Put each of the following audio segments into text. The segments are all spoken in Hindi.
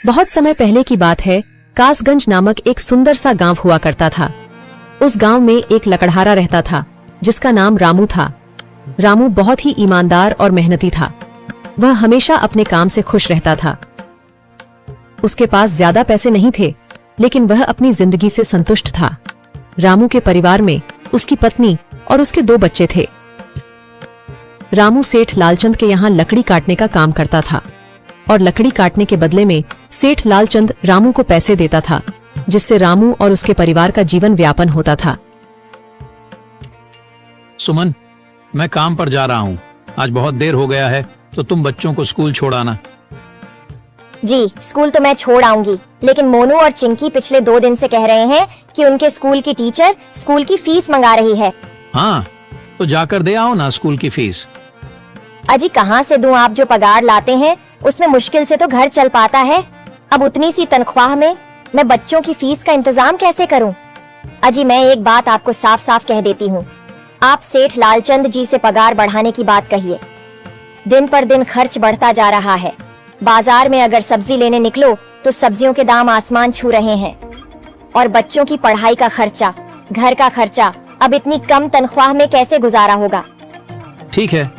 बहुत समय पहले की बात है। कासगंज नामक एक सुंदर सा गांव हुआ करता था। उस गांव में एक लकड़हारा रहता था जिसका नाम रामू था। रामू बहुत ही ईमानदार और मेहनती था। वह हमेशा अपने काम से खुश रहता था। उसके पास ज्यादा पैसे नहीं थे, लेकिन वह अपनी जिंदगी से संतुष्ट था। रामू के परिवार में उसकी पत्नी और उसके 2 बच्चे थे। रामू सेठ लालचंद के यहाँ लकड़ी काटने का काम करता था और लकड़ी काटने के बदले में सेठ लालचंद रामू को पैसे देता था, जिससे रामू और उसके परिवार का जीवन व्यापन होता था। सुमन, मैं काम पर जा रहा हूँ। आज बहुत देर हो गया है, तो तुम बच्चों को स्कूल छोड़ आना। जी, स्कूल तो मैं छोड़ आऊंगी, लेकिन मोनू और चिंकी पिछले 2 दिन से कह रहे हैं कि उनके स्कूल की टीचर स्कूल की फीस मंगा रही है। हाँ, तो जाकर दे आओ ना स्कूल की फीस। अजी कहाँ से दूं? आप जो पगार लाते हैं उसमें मुश्किल से तो घर चल पाता है। अब उतनी सी तनख्वाह में मैं बच्चों की फीस का इंतजाम कैसे करूं? अजी मैं एक बात आपको साफ साफ कह देती हूँ, आप सेठ लालचंद जी से पगार बढ़ाने की बात कहिए। दिन पर दिन खर्च बढ़ता जा रहा है। बाजार में अगर सब्जी लेने निकलो तो सब्जियों के दाम आसमान छू रहे हैं, और बच्चों की पढ़ाई का खर्चा, घर का खर्चा अब इतनी कम तनख्वाह में कैसे गुजारा होगा? ठीक है,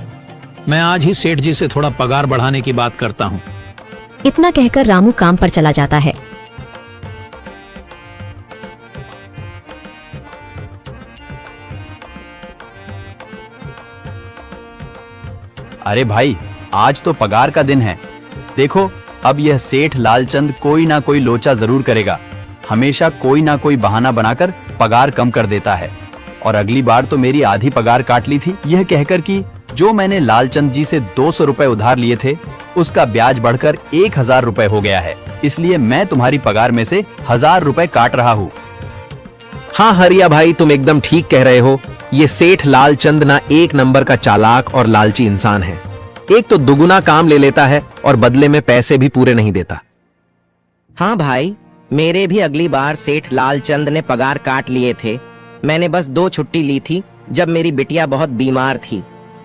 मैं आज ही सेठ जी से थोड़ा पगार बढ़ाने की बात करता हूँ। इतना कहकर रामू काम पर चला जाता है। अरे भाई, आज तो पगार का दिन है। देखो, अब यह सेठ लालचंद कोई ना कोई लोचा जरूर करेगा। हमेशा कोई ना कोई बहाना बनाकर पगार कम कर देता है। और अगली बार तो मेरी आधी पगार काट ली थी, यह कहकर कि जो मैंने लालचंद जी से 200 रुपए उधार लिए थे, उसका ब्याज बढ़कर 1000 रुपए हो गया है। इसलिए मैं तुम्हारी पगार में से 1000 रुपए काट रहा हूँ। हाँ हरिया भाई, तुम एकदम ठीक कह रहे हो। ये सेठ लालचंद ना एक नंबर का चालाक और लालची इंसान है। एक तो दुगुना काम ले लेता है और बदले में पैसे भी पूरे नहीं देता। हाँ भाई, मेरे भी अगली बार सेठ लालचंद ने पगार काट लिए थे। मैंने बस 2 छुट्टी ली थी जब मेरी बिटिया बहुत बीमार थी,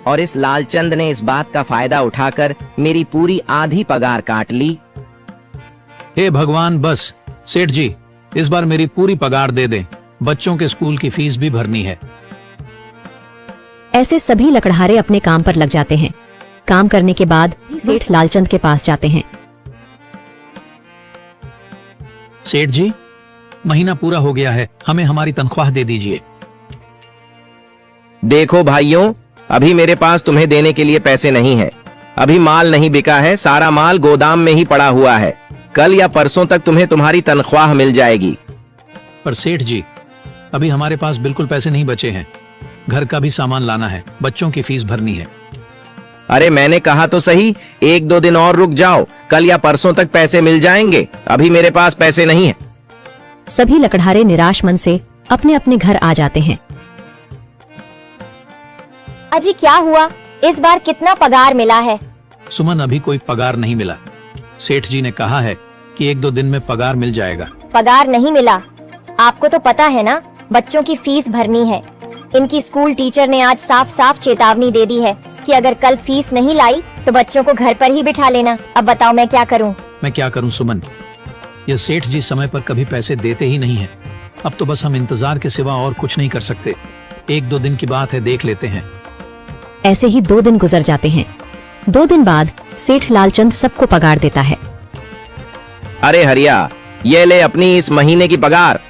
और इस लालचंद ने इस बात का फायदा उठाकर मेरी पूरी आधी पगार काट ली। हे भगवान, बस सेठ जी इस बार मेरी पूरी पगार दे दें। बच्चों के स्कूल की फीस भी भरनी है। ऐसे सभी लकड़हारे अपने काम पर लग जाते हैं। काम करने के बाद सेठ लालचंद के पास जाते हैं। सेठ जी, महीना पूरा हो गया है, हमें हमारी तनख्वाह दे दीजिए। देखो भाइयों, अभी मेरे पास तुम्हें देने के लिए पैसे नहीं है। अभी माल नहीं बिका है, सारा माल गोदाम में ही पड़ा हुआ है। कल या परसों तक तुम्हें तुम्हारी तनख्वाह मिल जाएगी। पर सेठ जी, अभी हमारे पास बिल्कुल पैसे नहीं बचे हैं। घर का भी सामान लाना है, बच्चों की फीस भरनी है। अरे मैंने कहा तो सही, 1-2 दिन और रुक जाओ, कल या परसों तक पैसे मिल जाएंगे। अभी मेरे पास पैसे नहीं है। सभी लकड़हारे निराश मन से अपने अपने घर आ जाते हैं। अजी क्या हुआ? इस बार कितना पगार मिला है? सुमन, अभी कोई पगार नहीं मिला। सेठ जी ने कहा है कि 1-2 दिन में पगार मिल जाएगा। पगार नहीं मिला? आपको तो पता है ना, बच्चों की फीस भरनी है। इनकी स्कूल टीचर ने आज साफ साफ चेतावनी दे दी है कि अगर कल फीस नहीं लाई तो बच्चों को घर पर ही बिठा लेना। अब बताओ मैं क्या करूं? मैं क्या करूं सुमन, ये सेठ जी समय पर कभी पैसे देते ही नहीं है। अब तो बस हम इंतजार के सिवा और कुछ नहीं कर सकते। 1-2 दिन की बात है, देख लेते हैं। ऐसे ही 2 दिन गुजर जाते हैं। 2 दिन बाद सेठ लालचंद सबको पगार देता है। अरे हरिया, ये ले अपनी इस महीने की पगार।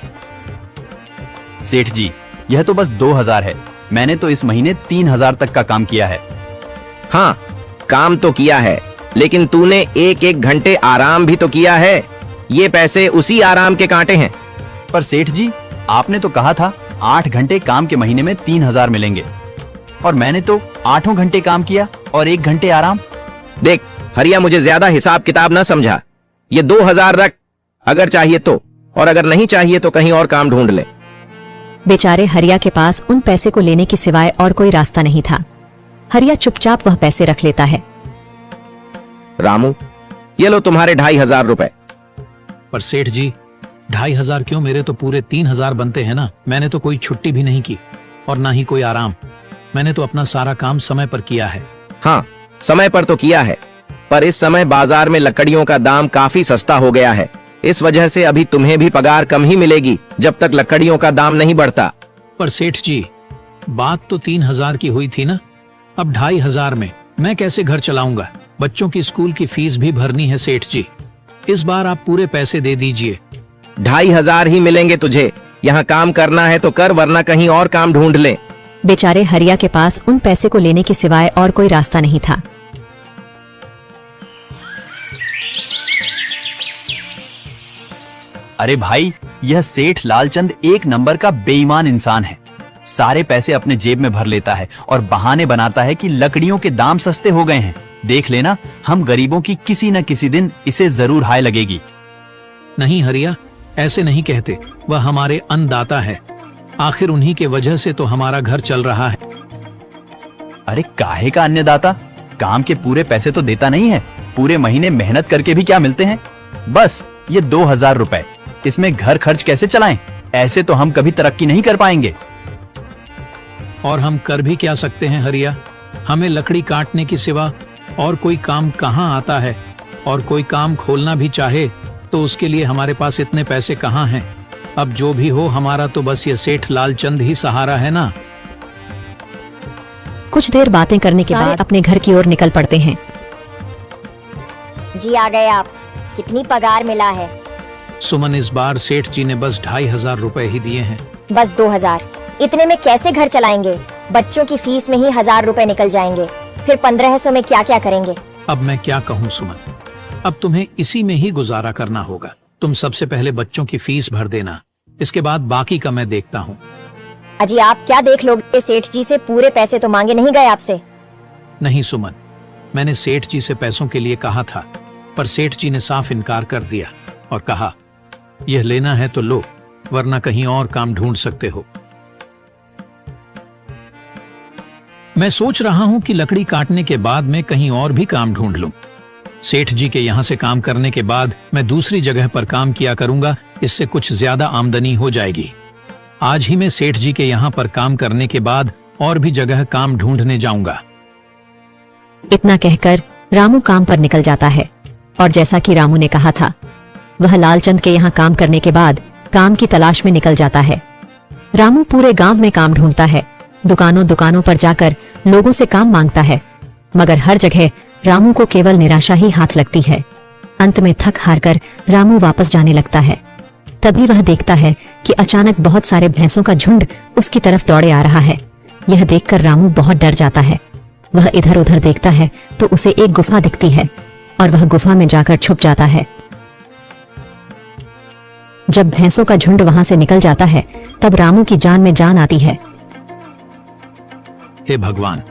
सेठ जी, यह तो बस 2000 है। मैंने तो इस महीने 3000 तक का काम किया है। हाँ, काम तो किया है, लेकिन तूने 1-1 घंटे आराम भी तो किया है। ये पैसे उसी आराम के कांटे हैं। पर सेठ जी, आपने तो कहा था 8 घंटे काम के महीने में 3000 मिलेंगे, और मैंने तो 8 घंटे काम किया और 1 घंटे आराम। देख हरिया, मुझे ज्यादा हिसाब किताब ना समझा। ये 2000 रख, अगर चाहिए तो, और अगर नहीं चाहिए तो कहीं और काम ढूंढ ले। बेचारे हरिया के पास उन पैसे को लेने के सिवाय और कोई रास्ता नहीं था। हरिया चुपचाप वह पैसे रख लेता है। रामू, ये लो तुम्हारे 2500 रुपए। पर सेठ जी, 2500 क्यों? मेरे तो पूरे 3000 बनते हैं ना। मैंने तो कोई छुट्टी भी नहीं की और ना ही कोई आराम। मैंने तो अपना सारा काम समय पर किया है। हाँ, समय पर तो किया है, पर इस समय बाजार में लकड़ियों का दाम काफी सस्ता हो गया है। इस वजह से अभी तुम्हें भी पगार कम ही मिलेगी जब तक लकड़ियों का दाम नहीं बढ़ता। पर सेठ जी, बात तो 3,000 की हुई थी ना, अब 2,500 में मैं कैसे घर चलाऊंगा? बच्चों की स्कूल की फीस भी भरनी है सेठ जी। इस बार आप पूरे पैसे दे दीजिए। 2,500 ही मिलेंगे तुझे। यहाँ काम करना है तो कर, वरना कहीं और काम ढूंढ ले। बेचारे हरिया के पास उन पैसे को लेने के सिवाय और कोई रास्ता नहीं था। अरे भाई, यह सेठ लालचंद एक नंबर का बेईमान इंसान है। सारे पैसे अपने जेब में भर लेता है और बहाने बनाता है कि लकड़ियों के दाम सस्ते हो गए हैं। देख लेना, हम गरीबों की किसी न किसी दिन इसे जरूर हाय लगेगी। नहीं हरिया, ऐसे नहीं कहते। वह हमारे अन्नदाता है। आखिर उन्हीं के वजह से तो हमारा घर चल रहा है। अरे काहे का अन्नदाता? काम के पूरे पैसे तो देता नहीं है। पूरे महीने मेहनत करके भी क्या मिलते हैं? बस ये 2,000 रुपए। इसमें घर खर्च कैसे चलाएं? ऐसे तो हम कभी तरक्की नहीं कर पाएंगे। और हम कर भी क्या सकते हैं हरिया? हमें लकड़ी काटने की सिवा और कोई काम कहाँ आता है? और कोई काम खोलना भी चाहे तो उसके लिए हमारे पास इतने पैसे कहाँ हैं? अब जो भी हो, हमारा तो बस ये सेठ लालचंद ही सहारा है ना। कुछ देर बातें करने के बाद अपने घर की ओर निकल पड़ते हैं। जी आ गए आप। कितनी पगार मिला है? सुमन, इस बार सेठ जी ने बस 2,500 रुपए ही दिए हैं। बस 2,000? इतने में कैसे घर चलाएंगे? बच्चों की फीस में ही 1,000 रुपए निकल जाएंगे। फिर 1,500 में क्या क्या करेंगे? अब मैं क्या कहूँ सुमन, अब तुम्हें इसी में ही गुजारा करना होगा। तुम सबसे पहले बच्चों की फीस भर देना, इसके बाद बाकी का मैं देखता हूँ। अजी आप क्या देख लोगे? सेठ जी से पूरे पैसे तो मांगे नहीं गए आपसे? नहीं सुमन, मैंने सेठ जी से पैसों के लिए कहा था, पर सेठ जी ने साफ इनकार कर दिया और कहा, यह लेना है तो लो, वरना कहीं और काम ढूंढ सकते हो। मैं सोच रहा हूं कि लकड़ी काटने के बाद मैं कहीं और भी काम ढूंढ लूं। सेठ जी के यहां से काम करने के बाद मैं दूसरी जगह पर काम किया करूंगा, इससे कुछ ज्यादा आमदनी हो जाएगी। आज ही मैं सेठ जी के यहां पर काम करने के बाद और भी जगह काम ढूंढने जाऊंगा। इतना कहकर रामू काम पर निकल जाता है और जैसा कि रामू ने कहा था, वह लालचंद के यहाँ काम करने के बाद काम की तलाश में निकल जाता है। रामू पूरे गांव में काम ढूंढता है, दुकानों दुकानों पर जाकर लोगों से काम मांगता है, मगर हर जगह रामू को केवल निराशा ही हाथ लगती है। अंत में थक हार कर रामू वापस जाने लगता है। तभी वह देखता है कि अचानक बहुत सारे भैंसों का झुंड उसकी तरफ दौड़े आ रहा है। यह देखकर रामू बहुत डर जाता है। वह इधर उधर देखता है तो उसे एक गुफा दिखती है और वह गुफा में जाकर छुप जाता है। जब भैंसों का झुंड वहां से निकल जाता है तब रामू की जान में जान आती है। हे भगवान,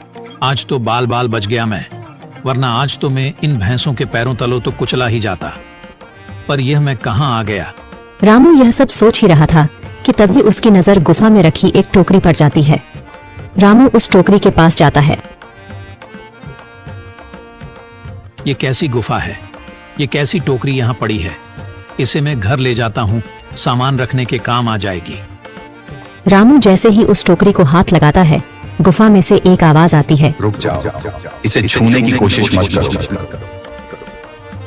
आज तो बाल बाल बच गया मैं, वरना आज तो मैं इन भैंसों के पैरों तलों तो कुचला ही जाता। पर यह मैं कहां आ गया? रामू यह सब सोच ही रहा था कि तभी उसकी नजर गुफा में रखी एक टोकरी पर जाती है। रामू उस टोकरी के पास जाता है। ये कैसी गुफा है? ये कैसी टोकरी यहाँ पड़ी है? इसे मैं घर ले जाता हूँ, सामान रखने के काम आ जाएगी। रामू जैसे ही उस टोकरी को हाथ लगाता है, गुफा में से एक आवाज आती है, रुक जाओ, इसे छूने की कोशिश मत करो।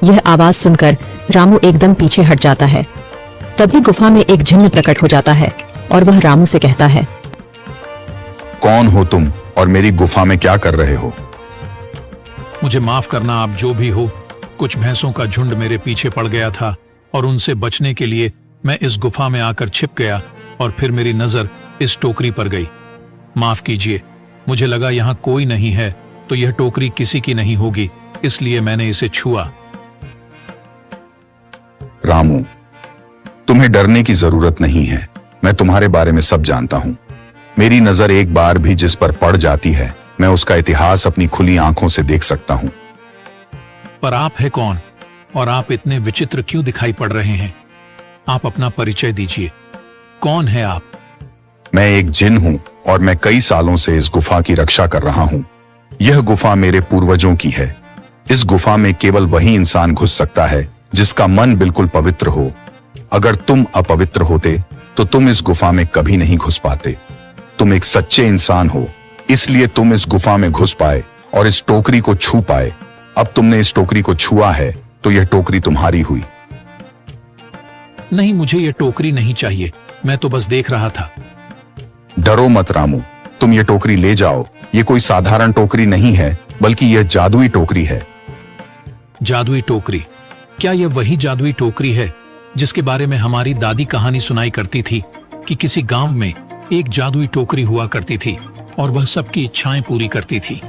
यह आवाज सुनकर रामू एकदम पीछे हट जाता है। तभी गुफा में एक जिन्न प्रकट हो जाता है और वह रामू से कहता है, कौन हो तुम और मेरी गुफा में क्या कर रहे हो? मुझे माफ करना, आप जो भी हो। कुछ भैंसों का झुंड मेरे पीछे पड़ गया था और उनसे बचने के लिए मैं इस गुफा में आकर छिप गया और फिर मेरी नजर इस टोकरी पर गई। माफ कीजिए, मुझे लगा यहाँ कोई नहीं है तो यह टोकरी किसी की नहीं होगी, इसलिए मैंने इसे छुआ। रामू, तुम्हें डरने की जरूरत नहीं है। मैं तुम्हारे बारे में सब जानता हूँ। मेरी नजर एक बार भी जिस पर पड़ जाती है, मैं उसका इतिहास अपनी खुली आंखों से देख सकता हूँ। पर आप है कौन और आप इतने विचित्र क्यों दिखाई पड़ रहे हैं? आप अपना परिचय दीजिए। कौन है आप? मैं एक जिन हूँ और मैं कई सालों से इस गुफा की रक्षा कर रहा हूँ। यह गुफा मेरे पूर्वजों की है। इस गुफा में केवल वही इंसान घुस सकता है जिसका मन बिल्कुल पवित्र हो। अगर तुम अपवित्र होते तो तुम इस गुफा में कभी नहीं घुस पाते। तुम एक सच्चे इंसान हो, इसलिए तुम इस गुफा में घुस पाए और इस टोकरी को छू पाए। अब तुमने इस टोकरी को छुआ है तो यह टोकरी तुम्हारी हुई। नहीं, मुझे ये टोकरी नहीं चाहिए, मैं तो बस देख रहा था। डरो मत रामू, तुम ये टोकरी ले जाओ। ये कोई साधारण टोकरी नहीं है, बल्कि यह जादुई टोकरी है। जादुई टोकरी? क्या यह वही जादुई टोकरी है जिसके बारे में हमारी दादी कहानी सुनाई करती थी कि किसी गांव में एक जादुई टोकरी हुआ करती थी और वह सबकी इच्छाएं पूरी करती थी?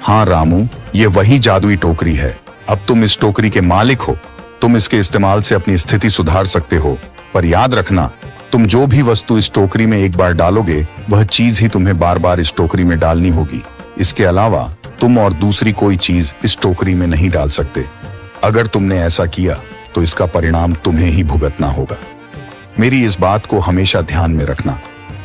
हाँ रामू, ये वही जादुई टोकरी है। अब तुम इस टोकरी के मालिक हो। तुम इसके इस्तेमाल से अपनी स्थिति सुधार सकते हो, पर याद रखना, तुम जो भी वस्तु इस टोकरी में एक बार डालोगे वह चीज ही तुम्हें बार बार इस टोकरी में डालनी होगी। इसके अलावा तुम और दूसरी कोई चीज इस टोकरी में नहीं डाल सकते। अगर तुमने ऐसा किया तो इसका परिणाम तुम्हें ही भुगतना होगा। मेरी इस बात को हमेशा ध्यान में रखना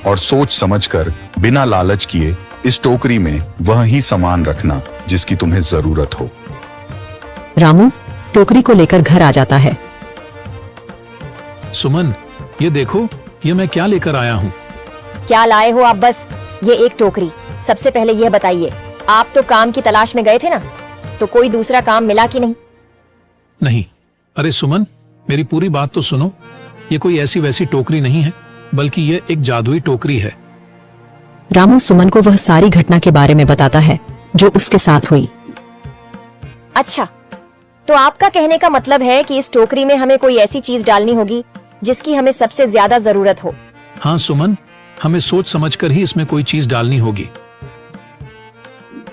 और सोच समझकर बिना लालच किए इस टोकरी में वह ही सामान रखना जिसकी तुम्हें जरूरत हो। रामू टोकरी को लेकर घर आ जाता है। सुमन, ये देखो, ये मैं क्या लेकर आया हूँ। क्या लाए हो आप? बस ये एक टोकरी। सबसे पहले यह बताइए, आप तो काम की तलाश में गए थे ना, तो कोई दूसरा काम मिला कि नहीं? नहीं। अरे सुमन, मेरी पूरी बात तो सुनो। ये कोई ऐसी वैसी टोकरी नहीं है, बल्कि ये एक जादुई टोकरी है। रामू सुमन को वह सारी घटना के बारे में बताता है जो उसके साथ हुई। अच्छा, तो आपका कहने का मतलब है कि इस टोकरी में हमें कोई ऐसी चीज डालनी होगी जिसकी हमें सबसे ज्यादा जरूरत हो। हाँ सुमन, हमें सोच समझकर ही इसमें कोई चीज डालनी होगी।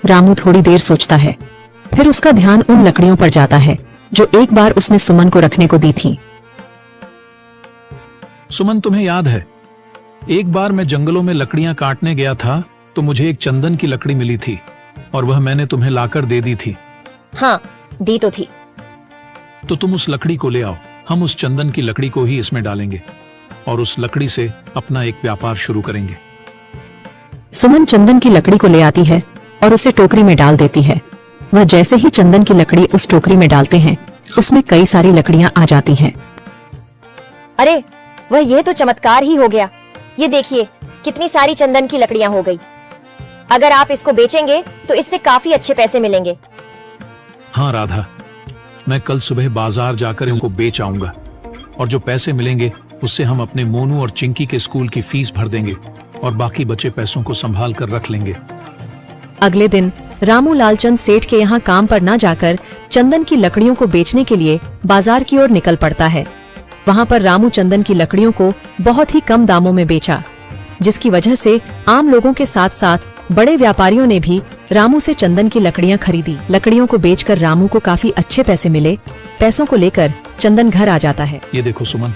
रामू थोड़ी देर सोचता है, फिर उसका ध्यान उन लकड़ियों पर जाता है जो एक बार उसने सुमन को रखने को दी थी। सुमन, तुम्हें याद है, एक बार मैं जंगलों में लकड़ियां काटने गया था तो मुझे एक चंदन की लकड़ी मिली थी और वह मैंने तुम्हें लाकर दे दी थी। हाँ, दी तो थी। तो तुम उस लकड़ी को ले आओ। हम उस चंदन की लकड़ी को ही इसमें डालेंगे और उस लकड़ी से अपना एक व्यापार शुरू करेंगे। सुमन चंदन की लकड़ी को ले आती है और उसे टोकरी में डाल देती है। वह जैसे ही चंदन की लकड़ी उस टोकरी में डालते हैं, उसमें कई सारी लकड़ियां आ जाती हैं। अरे वह, ये तो चमत्कार ही हो गया। ये देखिए, कितनी सारी चंदन की लकड़ियां हो गई। अगर आप इसको बेचेंगे तो इससे काफी अच्छे पैसे मिलेंगे। हाँ राधा, मैं कल सुबह बाजार जाकर इनको बेच आऊंगा और जो पैसे मिलेंगे उससे हम अपने मोनू और चिंकी के स्कूल की फीस भर देंगे और बाकी बचे पैसों को संभाल कर रख लेंगे। अगले दिन रामू लालचंद सेठ के यहाँ काम पर न जाकर चंदन की लकड़ियों को बेचने के लिए बाजार की ओर निकल पड़ता है। वहाँ पर रामू चंदन की लकड़ियों को बहुत ही कम दामों में बेचा, जिसकी वजह से आम लोगों के साथ साथ बड़े व्यापारियों ने भी रामू से चंदन की लकड़ियां खरीदी। लकड़ियों को बेचकर रामू को काफी अच्छे पैसे मिले। पैसों को लेकर चंदन घर आ जाता है। ये देखो सुमन,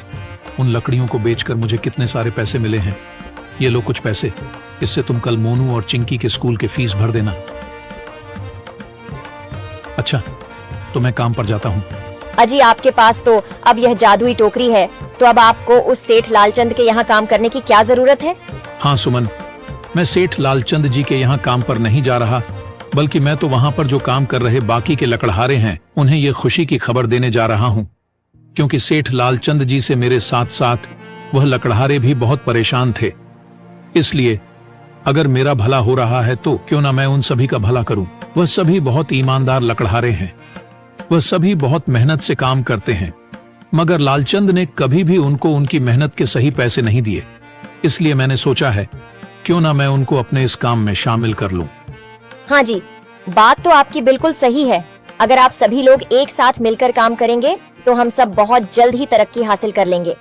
उन लकड़ियों को बेचकर मुझे कितने सारे पैसे मिले हैं। ये लो कुछ पैसे, इससे तुम कल मोनू और चिंकी के स्कूल की फीस भर देना। अच्छा, तो मैं काम पर जाता हूँ। अजी, आपके पास तो अब यह जादुई टोकरी है, तो अब आपको उस सेठ लालचंद के यहाँ काम करने की क्या जरूरत है? हाँ सुमन, मैं सेठ लालचंद जी के यहाँ काम पर नहीं जा रहा, बल्कि मैं तो वहाँ पर जो काम कर रहे बाकी के लकड़हारे हैं उन्हें ये खुशी की खबर देने जा रहा हूँ, क्योंकि सेठ लालचंद जी से मेरे साथ साथ वह लकड़हारे भी बहुत परेशान थे। इसलिए अगर मेरा भला हो रहा है तो क्यों ना मैं उन सभी का भला करूं। वह सभी बहुत ईमानदार लकड़हारे हैं, वह सभी बहुत मेहनत से काम करते हैं, मगर लालचंद ने कभी भी उनको उनकी मेहनत के सही पैसे नहीं दिए। इसलिए मैंने सोचा है क्यों ना मैं उनको अपने इस काम में शामिल कर लूं। हाँ जी, बात तो आपकी बिल्कुल सही है। अगर आप सभी लोग एक साथ मिलकर काम करेंगे तो हम सब बहुत जल्द ही तरक्की हासिल कर लेंगे।